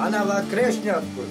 Anava Krešnjatko.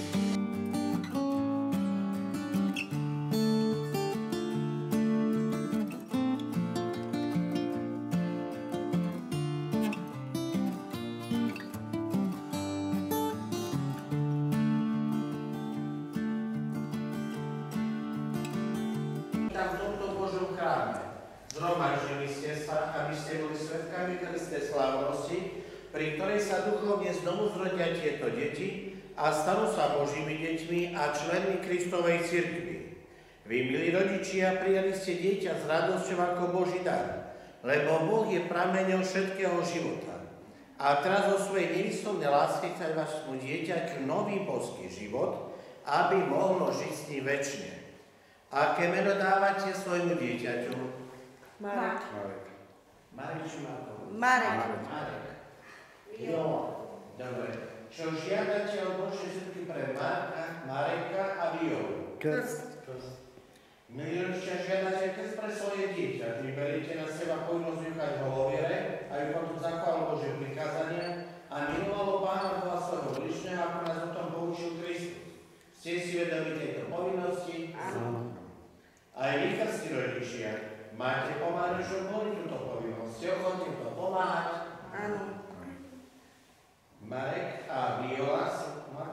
Tam v tomto Božom chráme. Zhromaždili ste sa, aby ste boli svedkami Kristej slávnosti, pri ktorej sa duchovne znovu zrodia tieto deti a stanú sa Božími deťmi a členmi Kristovej cirkvi. Vy, milí rodičia, prijali ste dieťa s radosťou ako Boží dar, lebo Boh je prameňom všetkého života. A teraz o svojej nevyslovnej láske chce vašmu dieťaťu nový božský život, aby mohlo žiť s ním večne. Aké meno dávate svojmu dieťaťu? Marek. Marek či Marko? Marek. Jo, dobre. Čo žiadate od Božej cirkvi pre Marka, Mareka a Violu? Krst. Milí rodičia, žiadate krst pre svoje dieťa. Tým beriete na seba povinnosť vychať ho vo viere, aby potom zachovalo Božie prikázania a milovalo Pána Boha svojho bližného, ako nás o tom poučil Kristus. Ste si vedomi tejto povinnosti? Áno. Aj vy, krstí rodičia, máte pomáhať, že boli túto povinnosť. Ste ochotní to pomáhať? Áno. Marek a Viola,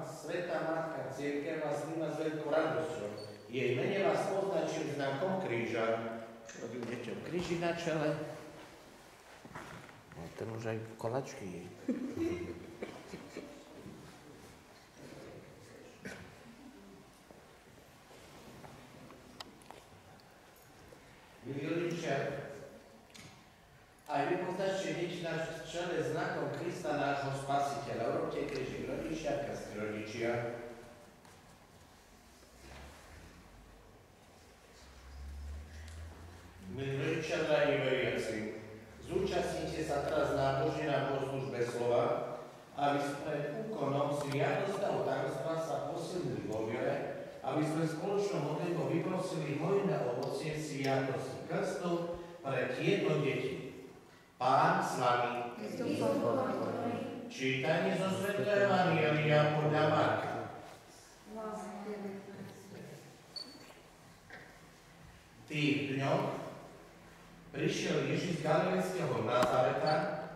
Svätá Matka Cirkev vás vníma s veľkou radosťou. Jej mene vás poznačím znakom kríža. Robím deťom kríži na čele. No, ten už aj kolačky je. Milí rodičia, aj vy poznačte deti na čele znakom Krista, nášho Spasiteľa. Urobte krížik rodičia, krstí rodičia. Milí rodičia, drahí veriaci, zúčastnite sa teraz nábožne na bohoslužbe slova, aby sme úkonom sviatostného tajomstva sa posilnili vo viere, aby sme spoločnou modlitbou vyprosili hojné ovocie sviatosti krstu pre tieto deti. Pán s vami. Čítanie zo svätého Evanjelia podľa Marka. V tých dňoch prišiel Ježiš z Galilejského Nazareta.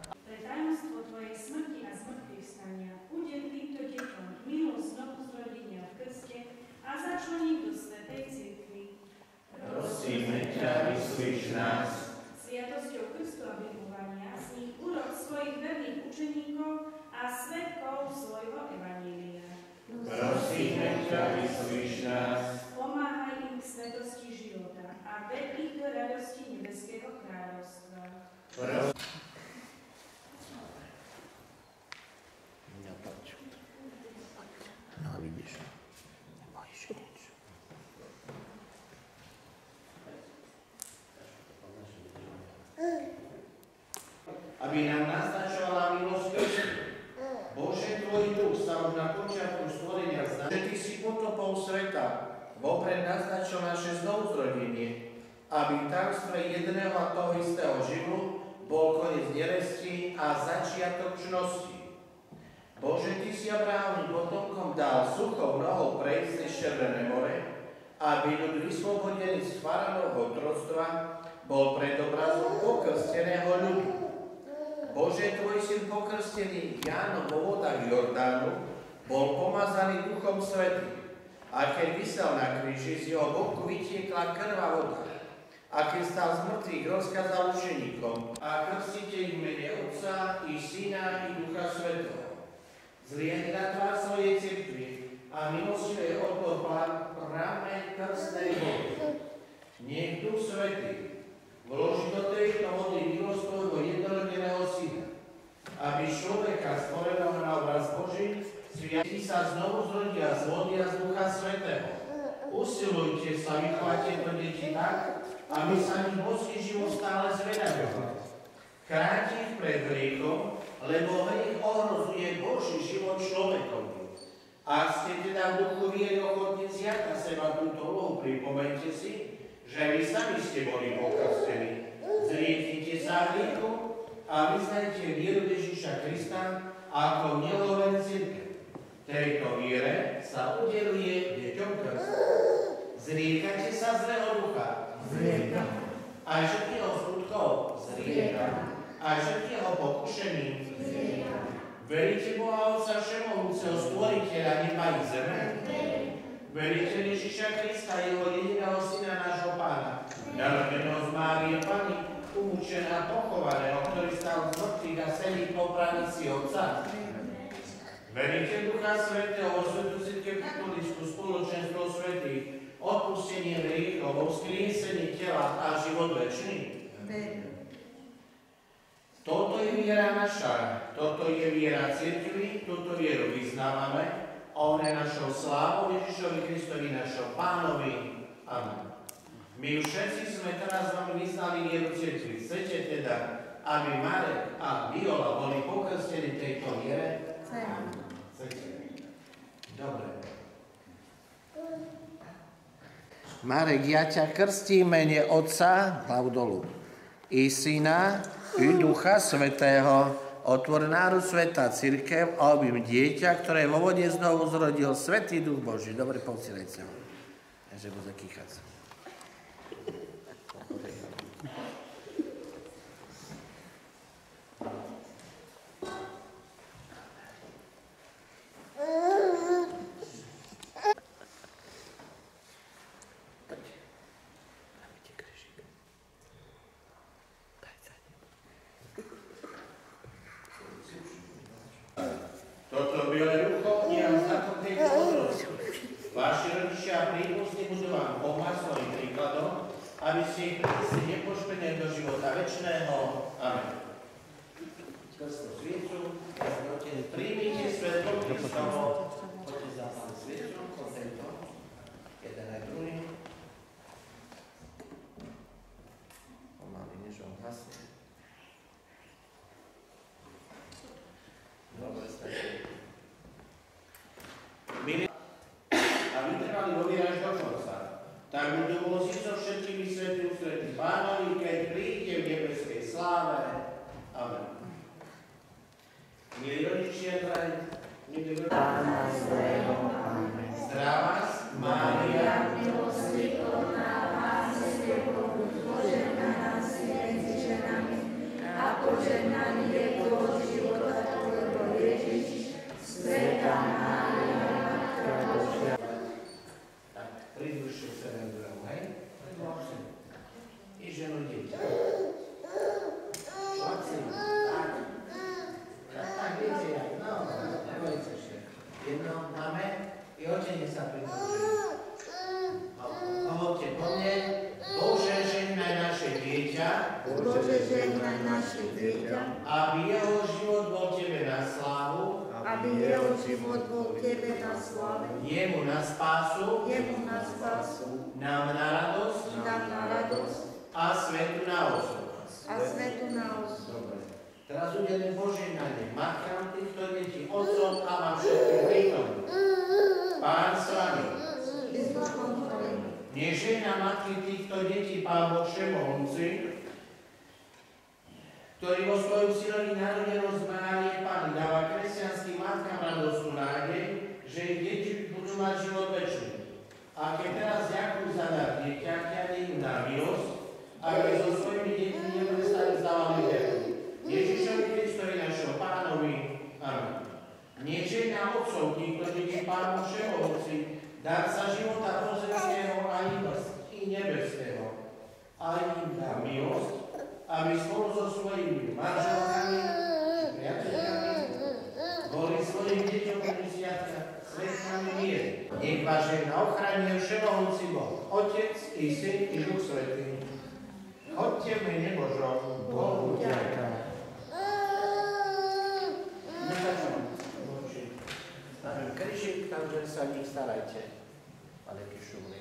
Pre tajomstvo tvojej smrti a zmrtvých stania udel týmto deťom milosť znovu zrodenia v krste a začlení do svätej cirkvi. Prosíme ťa, vyslíš nás. Sviatosťou krstu a vymovania z nich urob svojich verných učeníkov a svedkov svojho evanjelia. Prosíme ťa, vyslíš nás. Pomáhaj im k svetosti života a ved ich do radosti nebeského kráľovstva. No vidíš, nebojíš nič. Aby nám naznačovala milosť Krstu. Bože, tvoj duch sa už na počiatku stvorenia zná, že ty si potopou sveta vopred naznačil naše znovuzrodenie, aby v tajomstve jedného a toho istého živlu bol koniec neresti a začiatok čnosti. Bože, ty si Abrahamovým potomkom dal suchou nohou prejsť cez Červené more, aby ľud vyslobodený z faraónovho otroctva bol predobrazom pokrsteného ľudu. Bože, tvoj syn pokrstený Jánom vo vodách Jordánu bol pomazaný Duchom Svätým. A keď visel na kríži, z jeho boku vytiekla krv a voda. A keď stal z mŕtvych, rozkázal učeníkom: a krstite ich v mene Otca i Syna i Ducha Svätého. Zlieť na tvár svojej cirkvi a milostivej odbor prameň krstnej vody. Nech Duch Svätý vloží do tejto vody milosť tvojho jednorodeného Syna, aby človeka stvoreného na obraz Boží sviatí sa znovu zrodia z vody a z Ducha Svätého. Usilujte sa vychovať tieto deti tak, aby sa ich božský život stále zvedaďoval. Chráňte ich pred hriechom, lebo hriech ohrozuje Boží život človekovi. Ak ste teda v duchu viery ochotní vziať na seba túto úlohu, pripomeňte si, že vy sami ste boli pokrstení. Zrieknite sa hriechu a vyznajte vieru Ježiša Krista ako miloven cirkev. tejto viere sa udeluje deťom krst. Zriekate sa zlého ducha. Zriekam. Aj všetkého skutkov. Zriekam. Aj všetkého pokušení. Zriekam. Veríte Boha Otca Všemohúceho, stvoriteľa neba i zeme? Veríte Ježiša Krista, jeho jediného syna, nášho Pána, narodeného z Márie Panny, umúčeného a pochovaného, ktorý stal z mŕtvych a sedí po pravici Otca? Veríte Ducha Svätého, Svätú cirkev katolícku, spoločenstvo svätých, odpustenie hriechov, vzkriesenie tela a život večný? Toto je viera naša, toto je viera cirkvi, túto vieru vyznávame. On je našou slávou Ježišovi Kristovi, našou Pánovi. Amen. My všetci sme teraz vám vyznali vieru cirkvi. Chcete teda, aby Marek a Viola boli pokrstení tejto viere? Chcete. Dobre. Marek, ja ťa krstím mene Otca, hlavu dolu, i Syna, i Ducha Svätého. Otvor národ sveta, cirkev a objím dieťa, ktoré vo vode znovu zrodil Svätý Duch Boží. Dobre, posílajte ho. Že bude kýchať. Toto biele rucho je znakom tejto modrosti. Vaši rodičia a príbuzní budú vám pomáhať svojím príkladom, aby ste ich priniesli nepoškvrnené do života večného. Amen. Krstnú sviecu, príjmite svetlo Kristovo, poďte zapáliť sviecu, tento, jeden aj druhý. Pomaly, než on hasne. Dobre, stačí. A vytrvali vo viere až do konca. Tak budú môcť so všetkými svätými ústretí Pánovi, keď príde v nebeskej sláve. Amen. Milí rodičia, drahí, milí Pána svojho. Amen. Zdravá vás, Mária, milostí plná, Pán s tebou, požehnaná si medzi ženami a požehnaný je plod života tvojho Ježiš. Svätá Mária, Matka Božia. tak pridružte sa na druhému, hej? I ženu dieťa. Šlaci, tak. Tak, viete, jak, no, nebojte sa. Jedno máme, i otec sa pridruží. Hovorte po mne, Bože, žehnaj naše dieťa, Bože, žehnaj naše dieťa, aby jeho život bol Tebe na slávu, aby jeho život bol Tebe na sláve, jemu na spásu, jemu na spásu, nám na radosť nám na radosť a svetu na osob. a svetu na osob. Dobre. Teraz udelím požehnanie matkám týchto detí, otcom a vám všetkým prítomným. Pán s vami. I s duchom tvojim. Nech žehná matky týchto detí Pán Boh Všemohúci, ktorý vo svojom synovi narodenom z Márie Panny dáva kresťanským matkám radostnú nádej, že ich deti budú mať život večný. A keď teraz ďakujú za dar dieťaťa, nech im dá milosť, aby so svojimi deťmi neprestali vzdávali vieru. Ježišovi Kristovi našho Pánovi. Amen. Nech žehná otcov týchto detí Pán Boh Všemohúci, dar sa života pozemského a i nebeského. A im dá milosť, aby spolu so svojimi manželkami či priateľkami boli svojim deťom Kristiatka svetkami miery. Nech vás žehná ochraňuje Všemohúci Boh, Otec i Syn i Duch Svätý. Chodte v mene Božom, Bohu ďaká. Nekačom. Stavím krížik, takže sa o nich starajte. Ale aký šumný.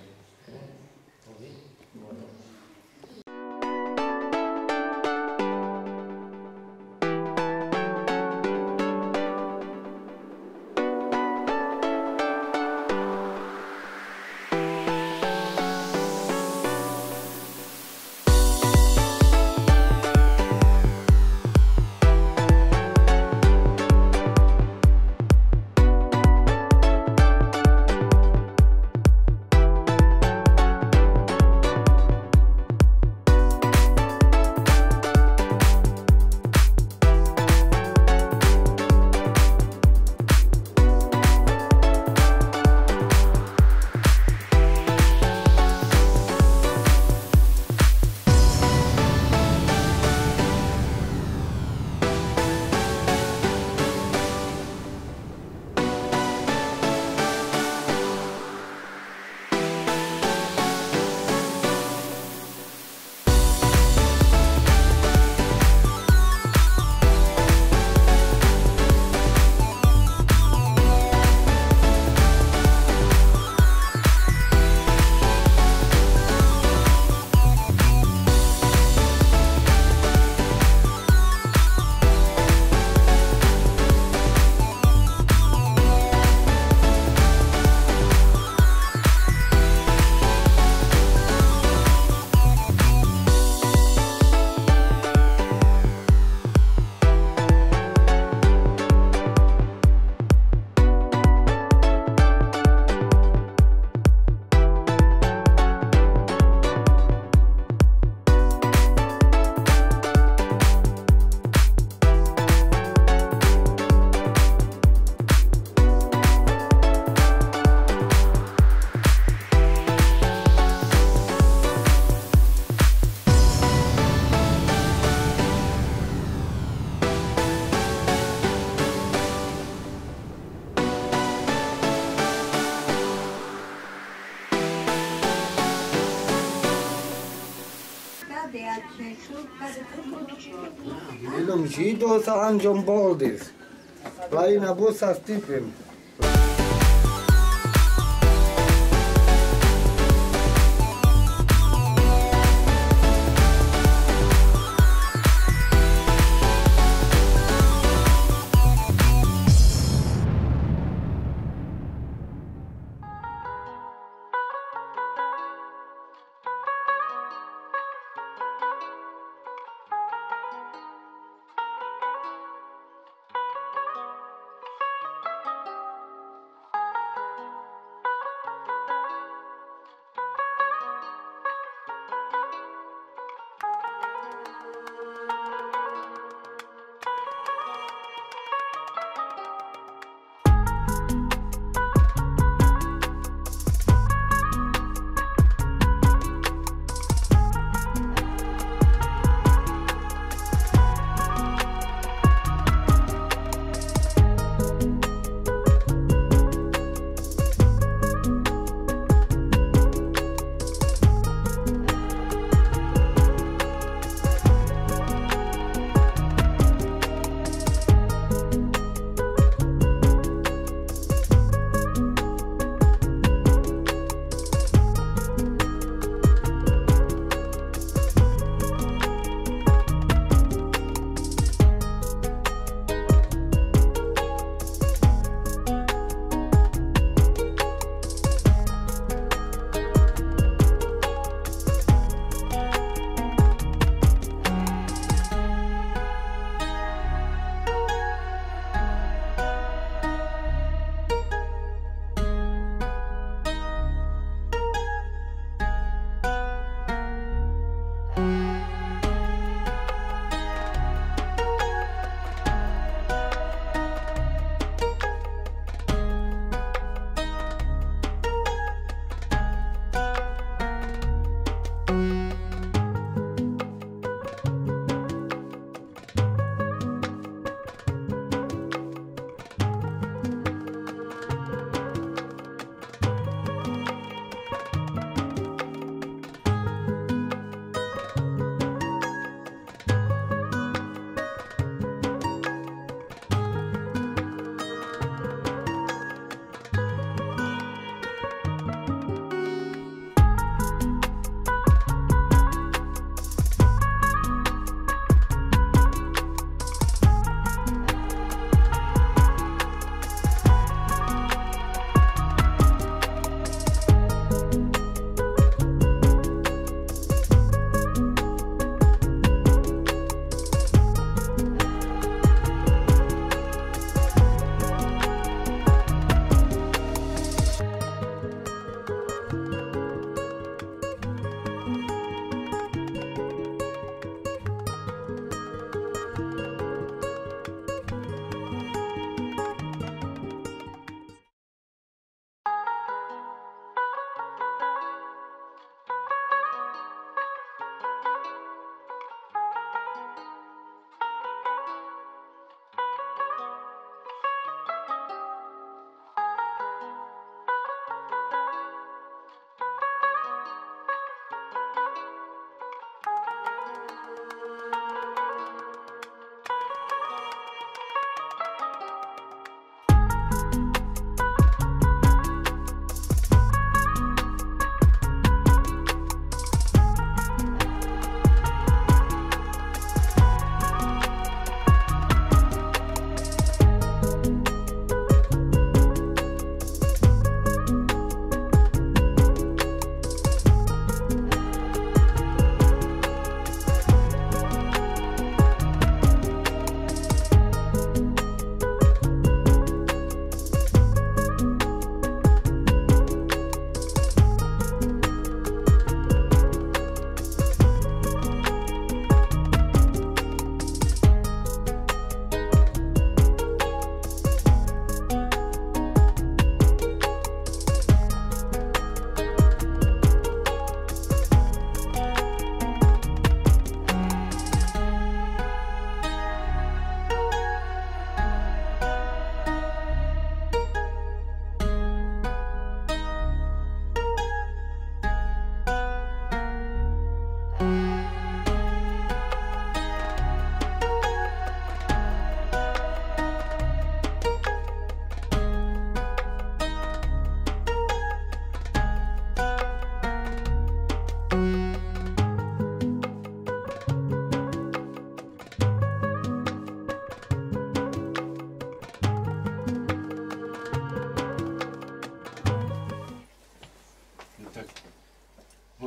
slujidos angiom boldis, plaina busa stiprim.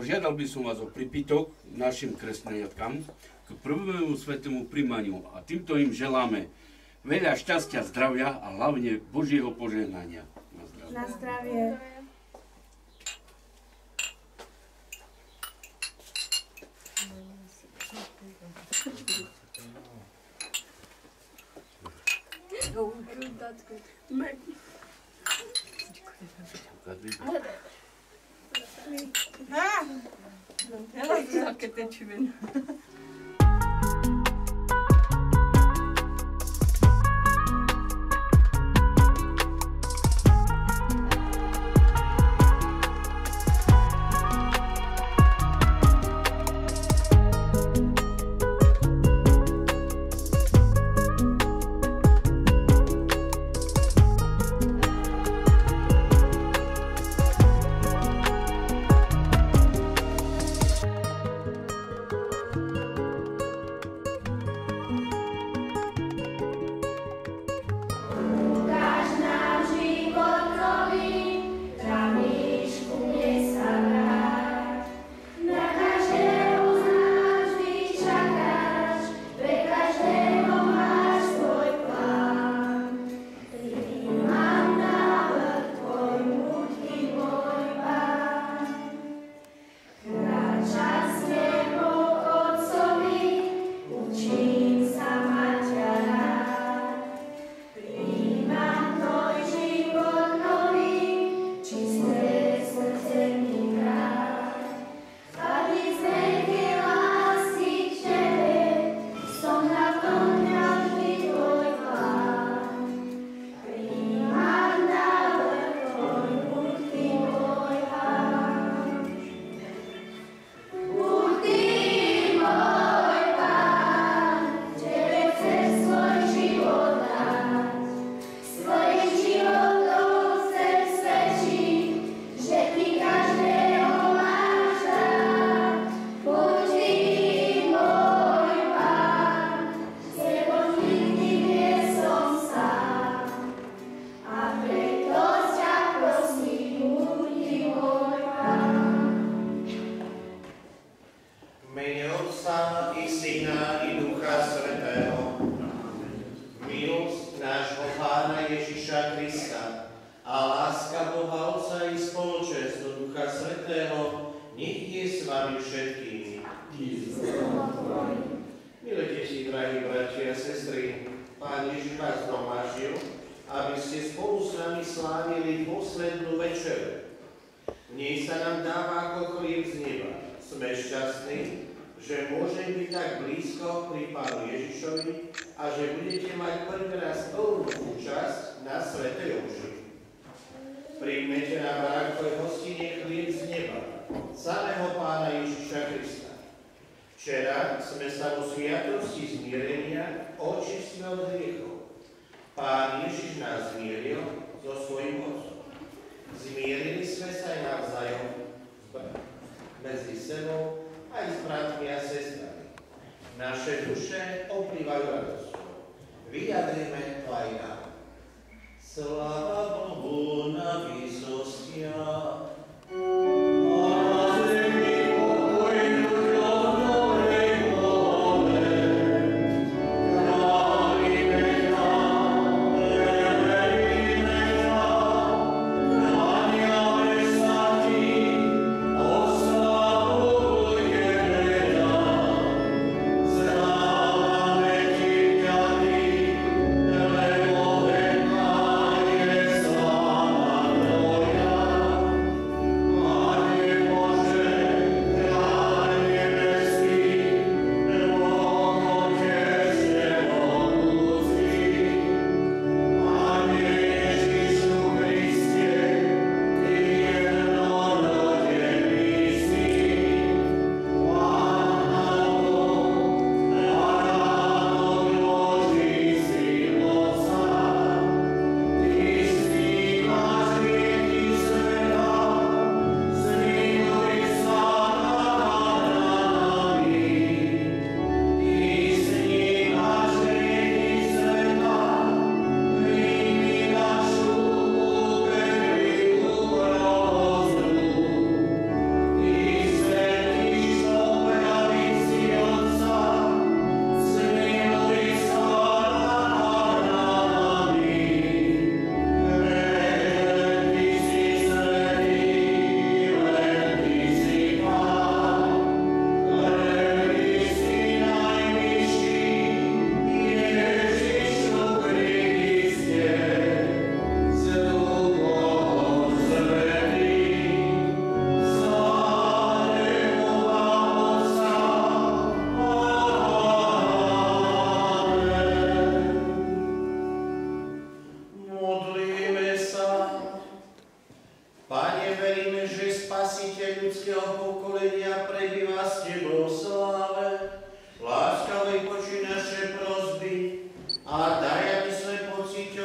Požiadal by som vás o pripitok našim kresťaniatkám k prvému svetému príjmaniu a týmto im želáme veľa šťastia, zdravia a hlavne Božieho požehnania. Na zdravie. Zdravé ti ťa,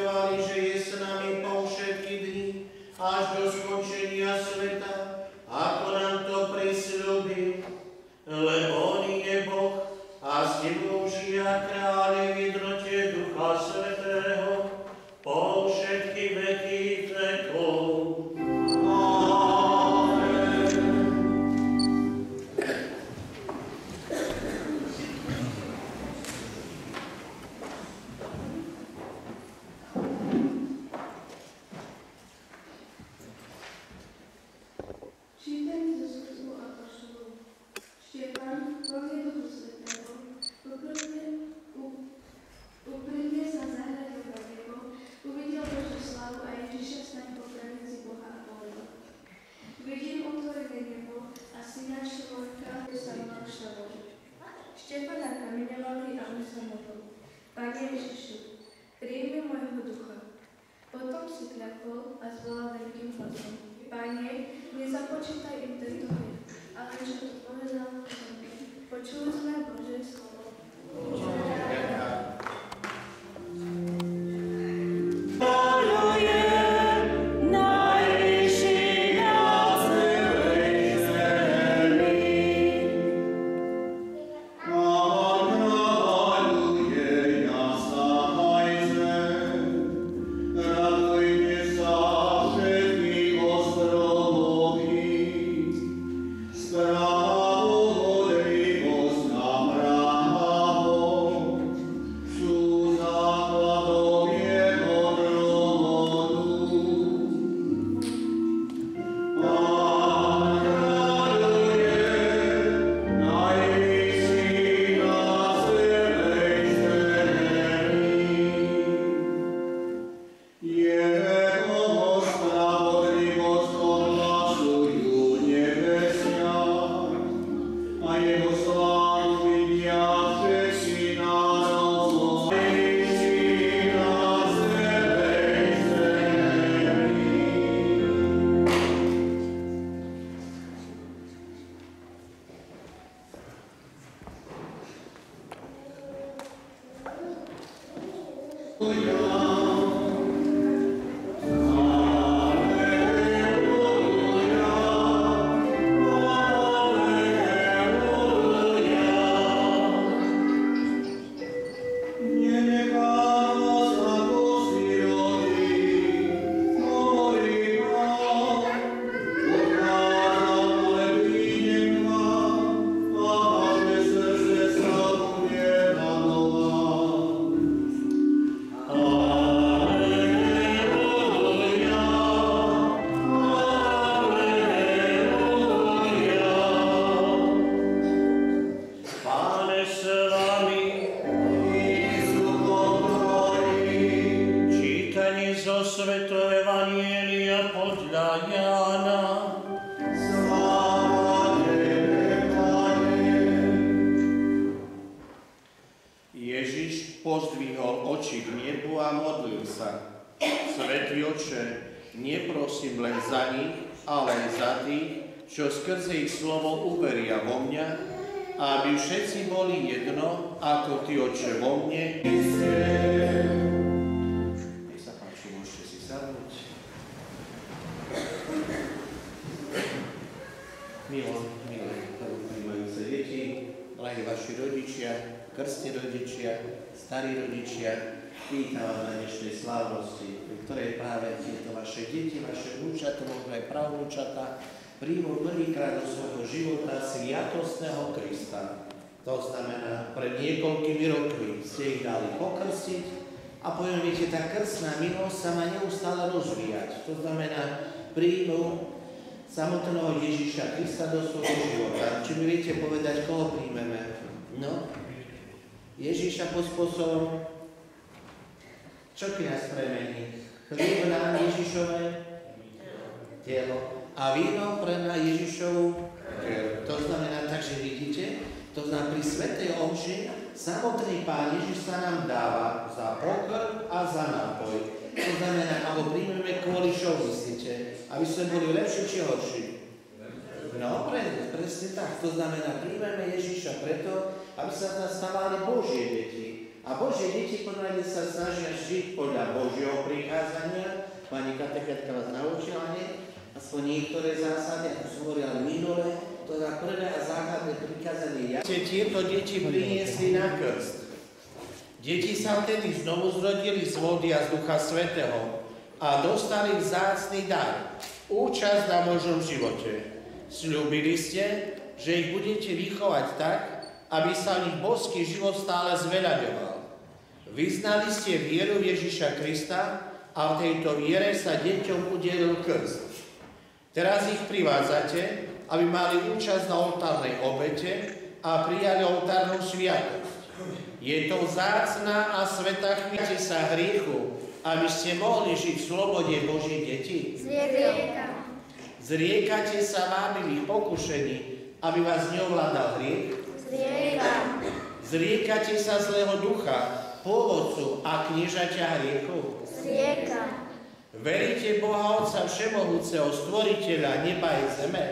uspevali, že je s nami po všetky dni, až do skončenia sveta, ako nám to prisľúbil. Lebo on je Boh a s tebou žia kráľ v jednote Ducha Svätého po všetky veky vekov. Čítanie zo skutku apoštolov. Štefan, plný Duchu Svätého, úprimne sa zahľadil do nebo, uvidel Božiu slávu a Ježiša stať po pravici Boha a povedal: Vidím otvorené nebo a syna človeka, ktorý sa mal šavol. Štefana kameňovali a on sa modlil: Pane Ježišu, príjmi môjho ducha. Potom si kľakol a zvolal veľkým hlasom: Pane, nezapočítaj im tento hriech, ale čo to povedal, počuli sme Božie slovo. pozdvihol oči k nebu a modlil sa: Svätý Otče, neprosím len za nich, ale aj za tých, čo skrze ich slovo uveria vo mňa, aby všetci boli jedno, ako Ty, Otče, vo mne. Nech sa páči, môžete si sadnúť. Milé príjmajúce deti, drahí vaši rodičia, krstní rodičia, starí rodičia, vítam vás na dnešnej slávnosti, v ktorej práve tieto vaše deti, vaše vnúčata, možno aj pravnúčata, príjmu prvýkrát do svojho života sviatostného Krista. To znamená, pred niekoľkými rokmi ste ich dali pokrstiť a poviem, viete, tá krstná milosť sa má neustále rozvíjať. To znamená, príjmu samotného Ježiša Krista do svojho života. Či mi viete povedať, koho príjmeme? No, Ježiša pod spôsobom, čo keď nás premení? Chlieb na Ježišové telo a víno pre na Ježišovu krv. To znamená, takže vidíte, to znamená, pri svätej omši samotný Pán Ježiš sa nám dáva za pokrm a za nápoj. To znamená, alebo príjmeme kvôli čo myslíte? Aby sme boli lepší či horší? No, presne tak. To znamená, príjmeme Ježiša preto, aby sa z nás stávali Božie deti. A Božie deti podľa sa snažia žiť podľa Božieho prikázania. Pani katechetka vás naučila, nie? Aspoň niektoré zásady, ako som hovoril minule, to za prvé a základné prikázanie. Tieto deti priniesli na krst. Deti sa vtedy znovu zrodili z vody a z Ducha Svätého a dostali vzácny dar, účasť na Božom živote. Sľúbili ste, že ich budete vychovať tak, aby sa v nich božský život stále zveľaďoval. Vyznali ste vieru Ježiša Krista a v tejto viere sa deťom udelil krst. Teraz ich privádzate, aby mali účasť na oltárnej obete a prijali oltárnu sviatosť. Je to vzácna a svätá chvíľa sa hriechu, aby ste mohli žiť v slobode Božích detí. Zriekate sa vámivých pokušení, aby vás neovládal hriech. Zriekate sa zlého ducha, pôvodcu a kniežaťa hriechu. Veríte Boha Otca Všemohúceho, Stvoriteľa neba i zeme?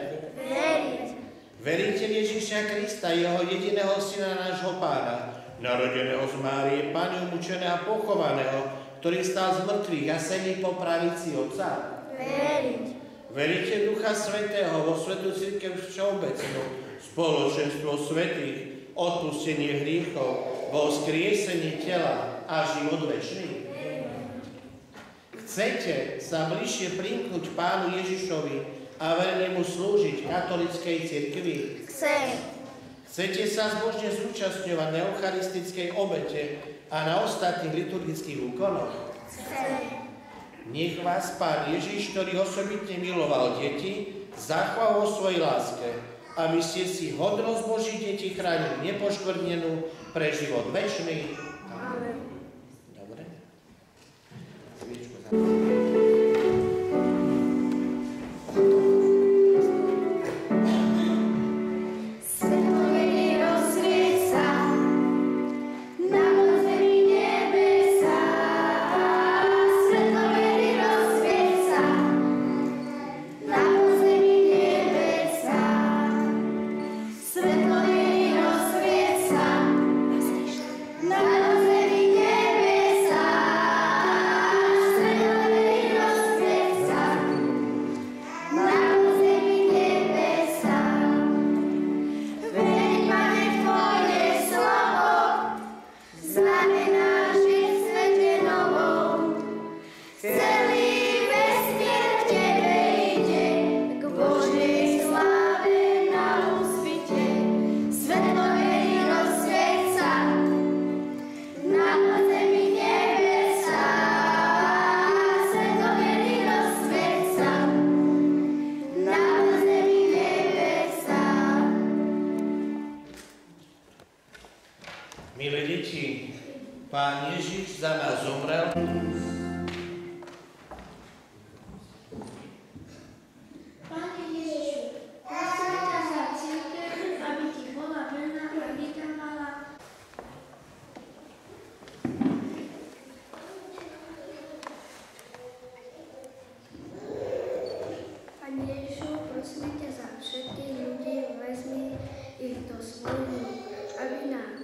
Veríte v Ježiša Krista, jeho jediného Syna, nášho Pána, narodeného z Márie, Panny umučeného a pochovaného, ktorý stal z mŕtvych a sedí po pravici Otca? Veríte v Ducha Svätého, vo Svätú cirkev všeobecnú, spoločenstvo svätých, odpustenie hriechov, vo vzkriesenie tela a život večný? Chcete sa bližšie primknúť Pánu Ježišovi a verne mu slúžiť katolíckej cirkvi? Chcete sa zbožne zúčastňovať na eucharistickej obete a na ostatných liturgických úkonoch? Nech vás Pán Ježiš, ktorý osobitne miloval deti, zachoval vo svojej láske, aby ste si hodnosť Božích detí chránili nepoškvrnenú pre život večný. Amen. Dobre. Milé deti, Pán Ježiš za nás zomrel. Pane Ježišu, prosím ťa za cirkev, aby ti bola verná a vydávala. Pane Ježišu, prosím ťa za všetkých ľudí, vezmi ich do svojho, aby na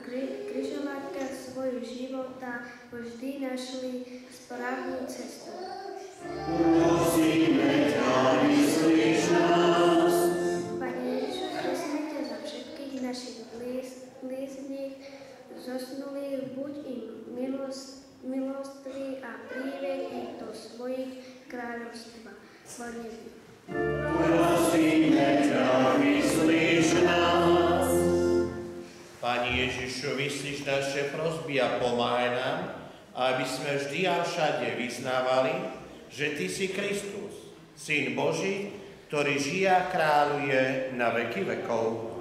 križovatkách svojho života vždy našli správnu cestu. Prosíme ťa, vyslíš nás. Pane Ježišu, prosíme ťa za všetkých našich blíznych, zosnulých, buď im milostný a prived ich do svojich kráľovstva. Prosíme ťa, vyslíš nás. Pane Ježišu, vyslíš naše prosby a pomáhaj nám, aby sme vždy a všade vyznávali, že Ty si Kristus, Syn Boží, ktorý žije a kráľuje na veky vekov.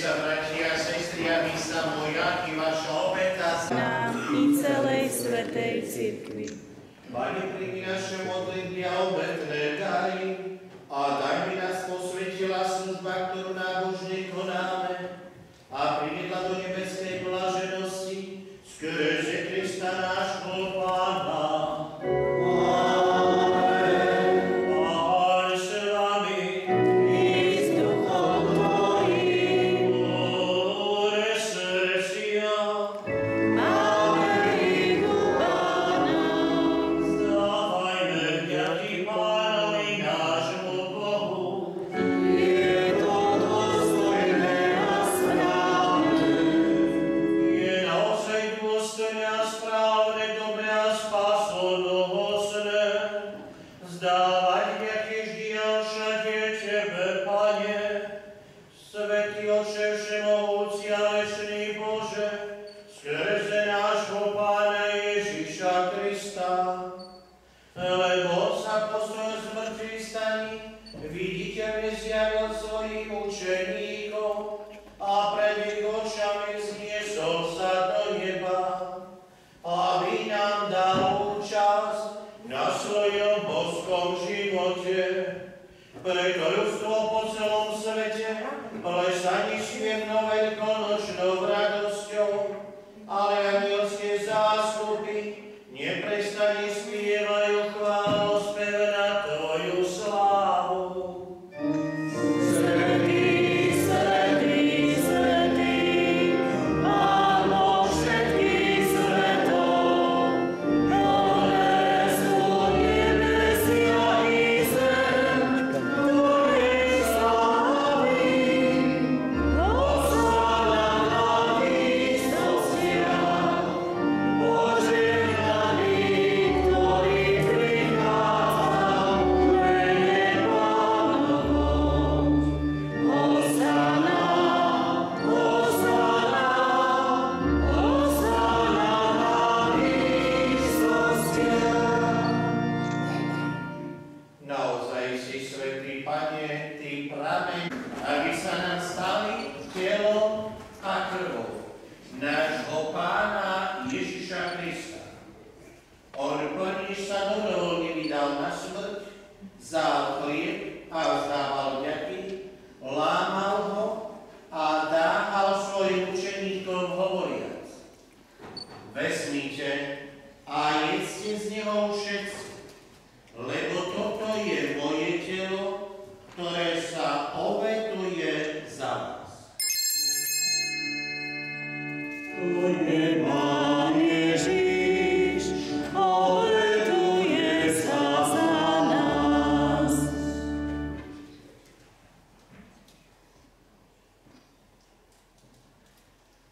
sa, bratia a sestry, aby sa moja i vaša obeta Nám i celej svätej cirkvi. Pane, príjmi naše modlitby a obetné dary a daj mi nás posvetila služba, ktorú nábožne konáme a privedla do nebeskej blaženosti skrze Krista nášho Pána. Viditeľne zjavil svojich učeníkov a pred ich očami zniesol sa do neba, aby nám dal účasť na svojom boskom živote. Preto ľudstvo po celom svete plesaní spievnou veľkonočnou radosťou, ale anielské zástupy neprestane spievajú chválospev na Tvoju slávu.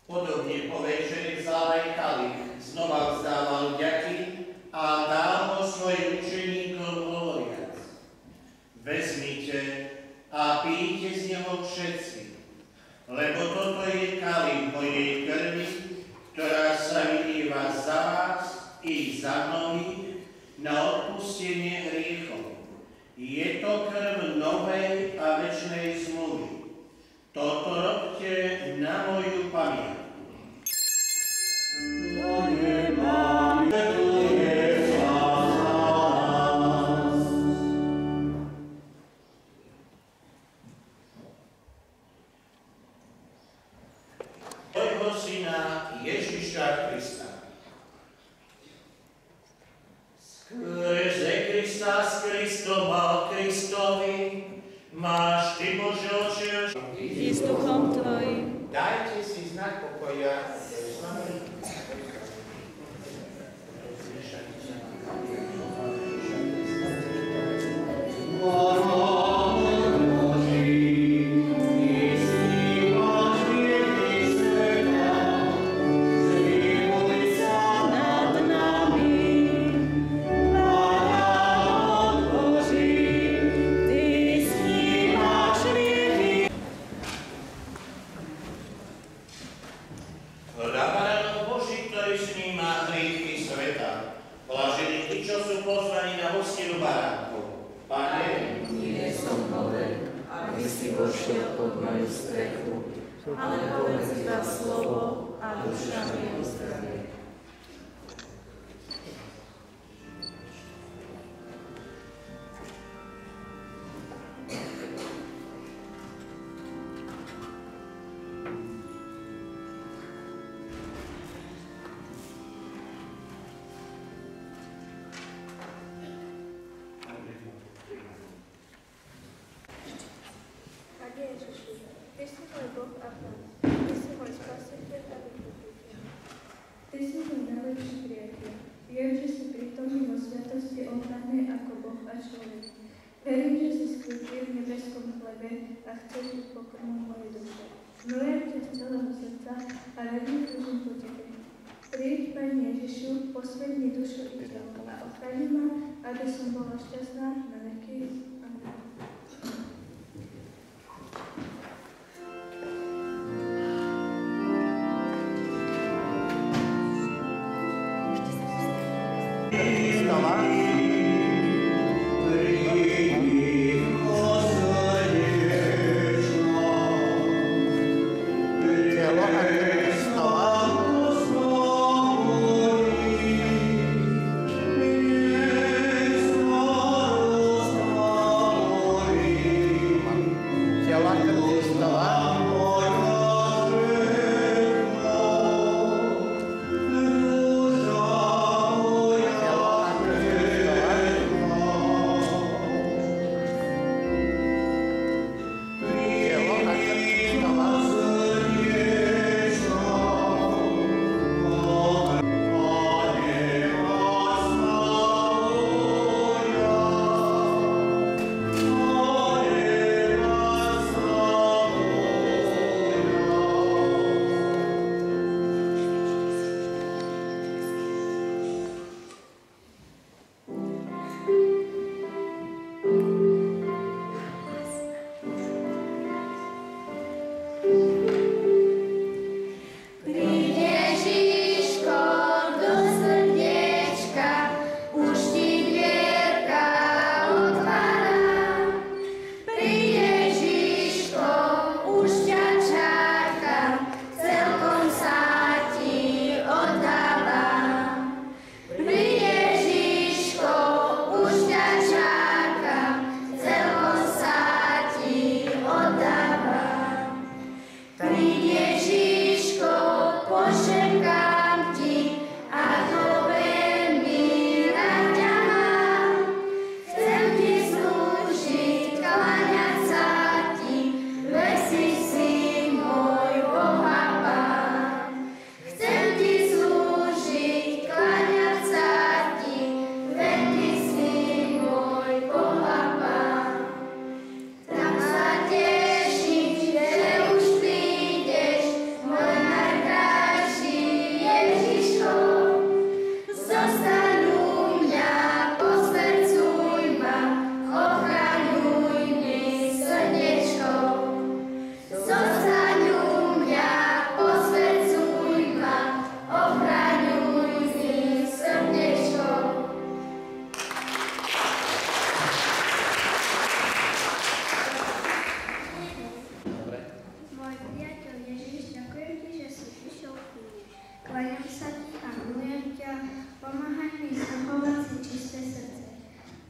Podobne po večeri vzal aj kalich, znova vzdával vďaky a dal ho svojim učeníkom hovoriac: Vezmite a píte z neho všetci, lebo toto je kalich mojej krvi, ktorá sa vylieva za vás i za mnohých na odpustenie hriechov. Je to krv novej a večnej zmluvy. Toto robte na moju pamiatku. Tvojho syna Ježiša Krista. Skrze Krista s Kristom a Kristovi máš Ty, Bože Oče, I s duchom Tvojim. dajte si znak pokoja. ale povedz iba slovo a duša mi uzdravie. Ty si môj Boh a Pán, Ty si môj Spasiteľ a Vykupiteľ. Ty si môj najlepší priateľ. Viem, že si prítomný vo sviatosti oltárnej ako Boh a človek. Verím, že si skrytý v nebeskom chlebe a chceš byť pokrmom mojej duše. Milujem ťa z celého srdca a veľmi túžim po tebe. Príď, Pane Ježišu, posväť mi dušu i telo a ochraň ma, aby som bola šťastná na veky. Amen.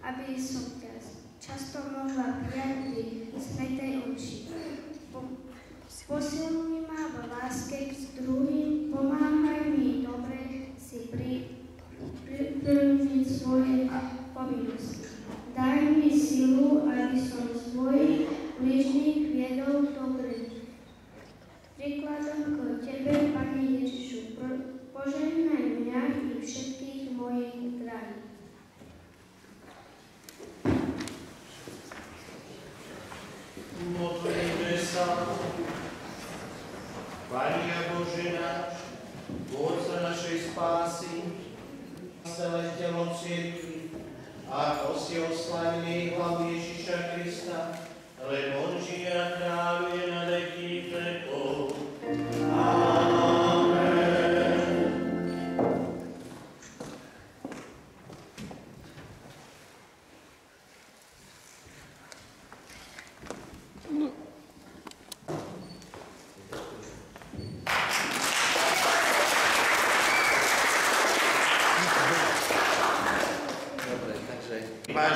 aby som ťa často mohla prijať pri svätej omši. Posilni ma v láske k druhým, pomáhaj mi dobre si plniť svoje povinnosti. Daj mi silu, aby som svojich bližných viedol dobre. Prikladom k Tebe, Pane Ježišu, požehnaj mňa i všetkých mojich drahých. Modlíme sa. Pania Bože náš, Vodca našej spásy, celé telo cirkvi, ako si oslavili hlavu Ježiša Krista, lebo on žije a kráľuje na veky vekov. Amen.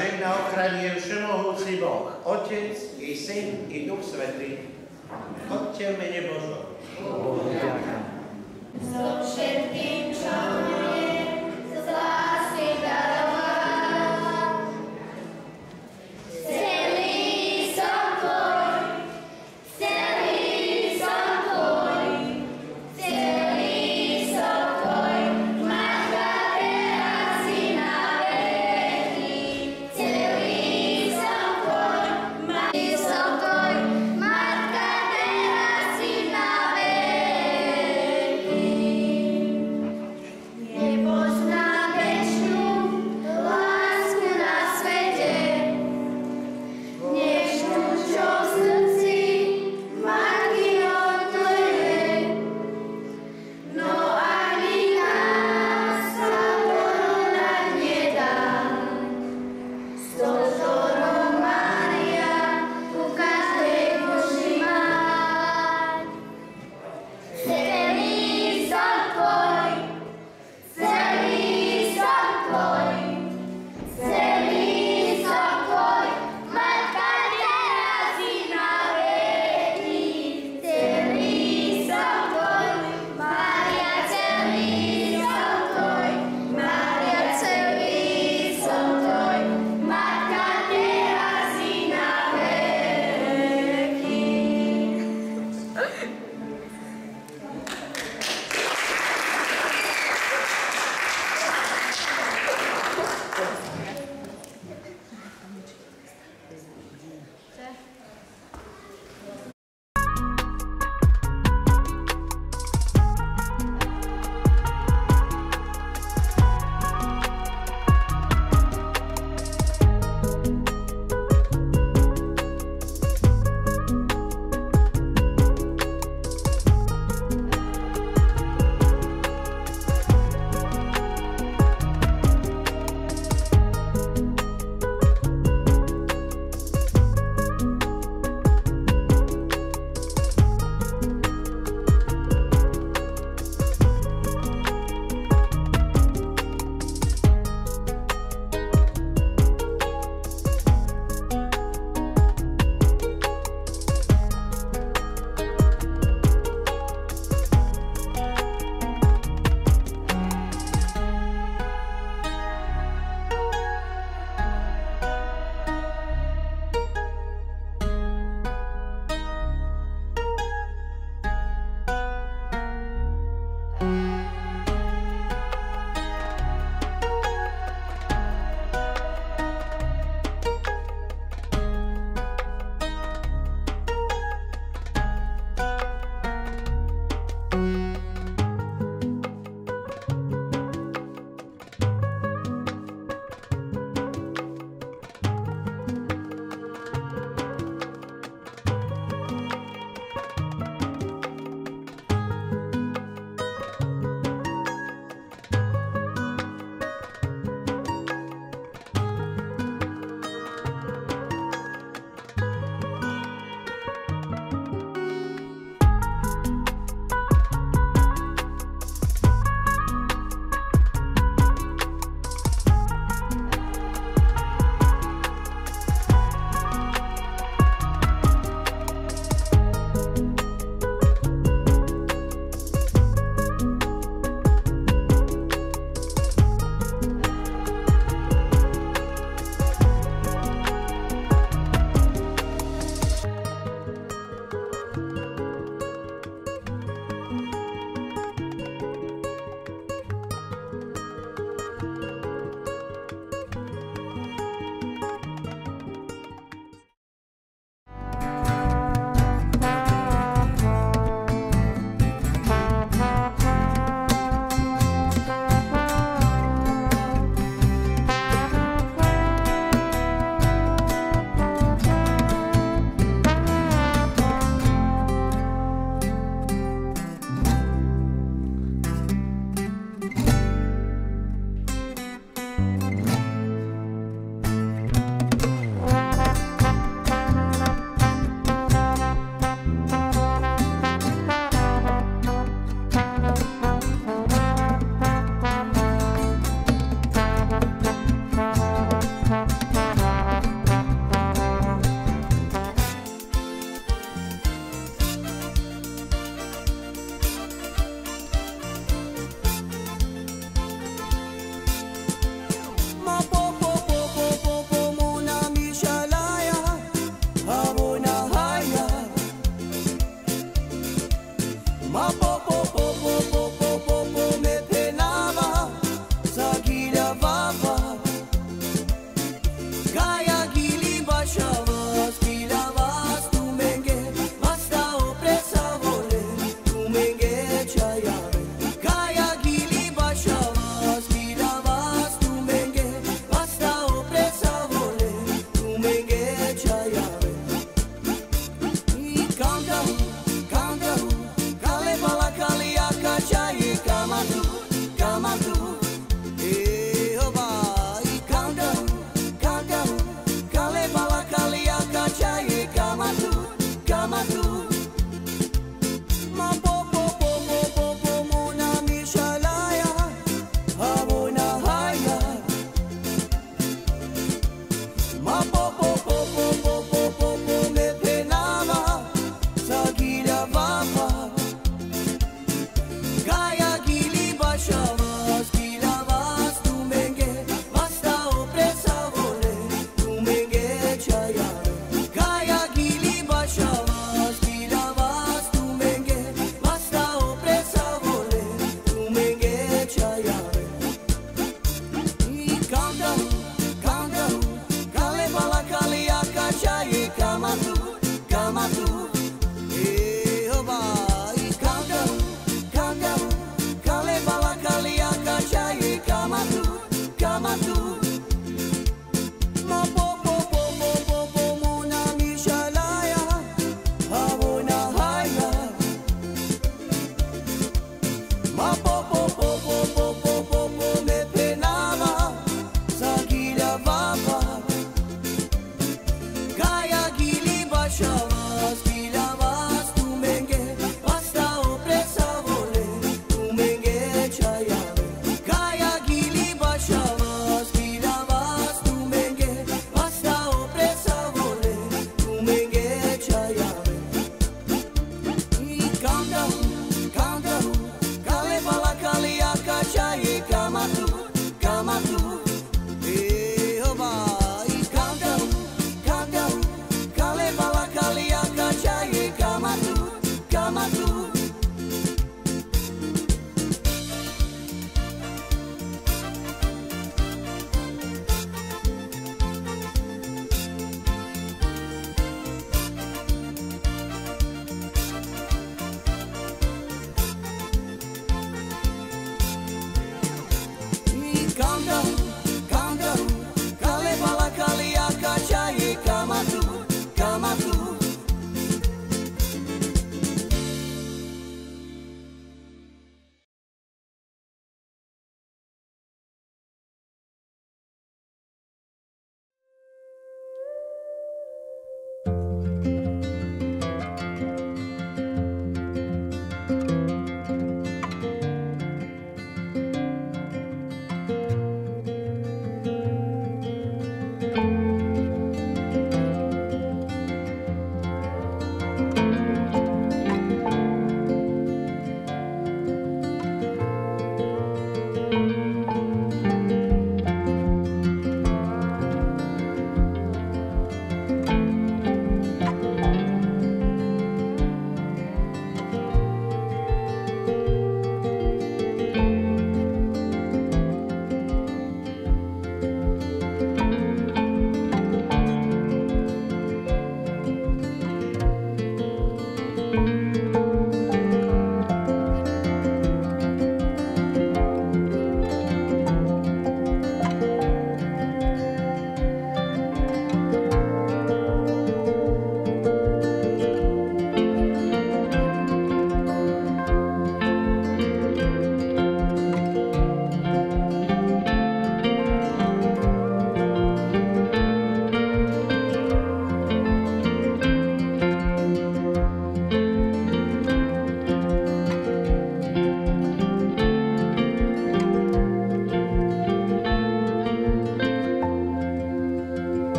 žehná ochranie všemohúci Boh, Otec i Syn i Duch Svätý. Chodte v mene Božom. Bohu ďakujem. So všetkým, čo je, z lásky daroval. Celý som tvoj, celý som tvoj, celý som tvoj, Matka teraz si na veky. Celý som tvoj, Matka som tvoj, Matka teraz si na veky.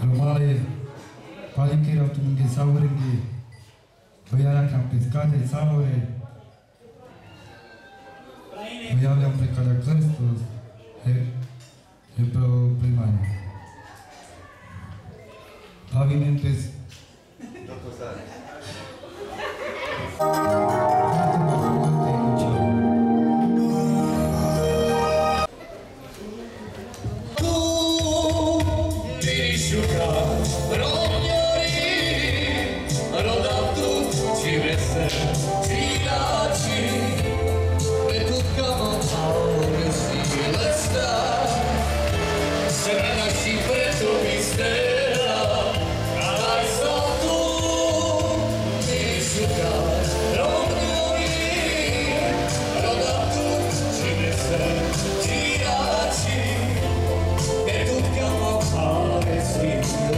Romale, palinche rautununghe saurenghe, băiarea că am pescate saure, băiarea am plecat la Crestus, e pe o primare. Pavimentes. Giraci, per tutto il mondo,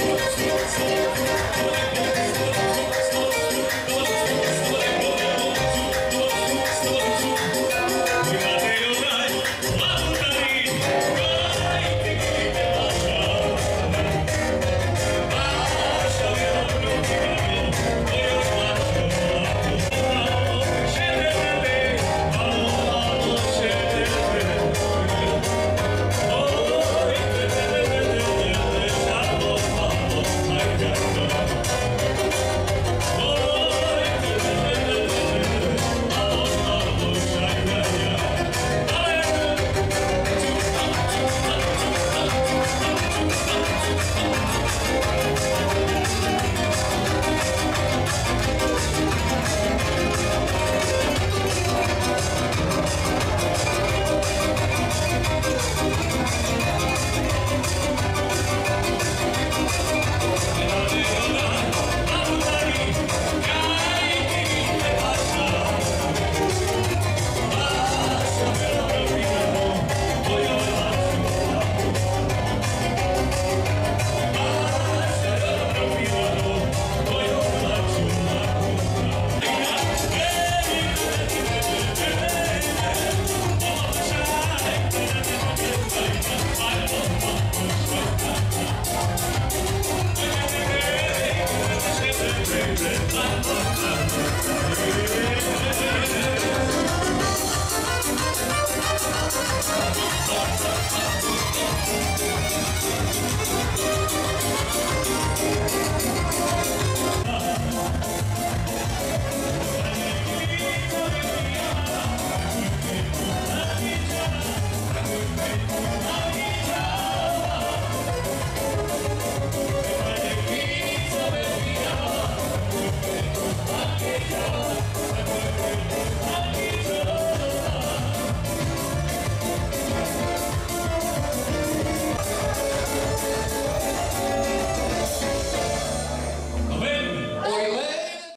What?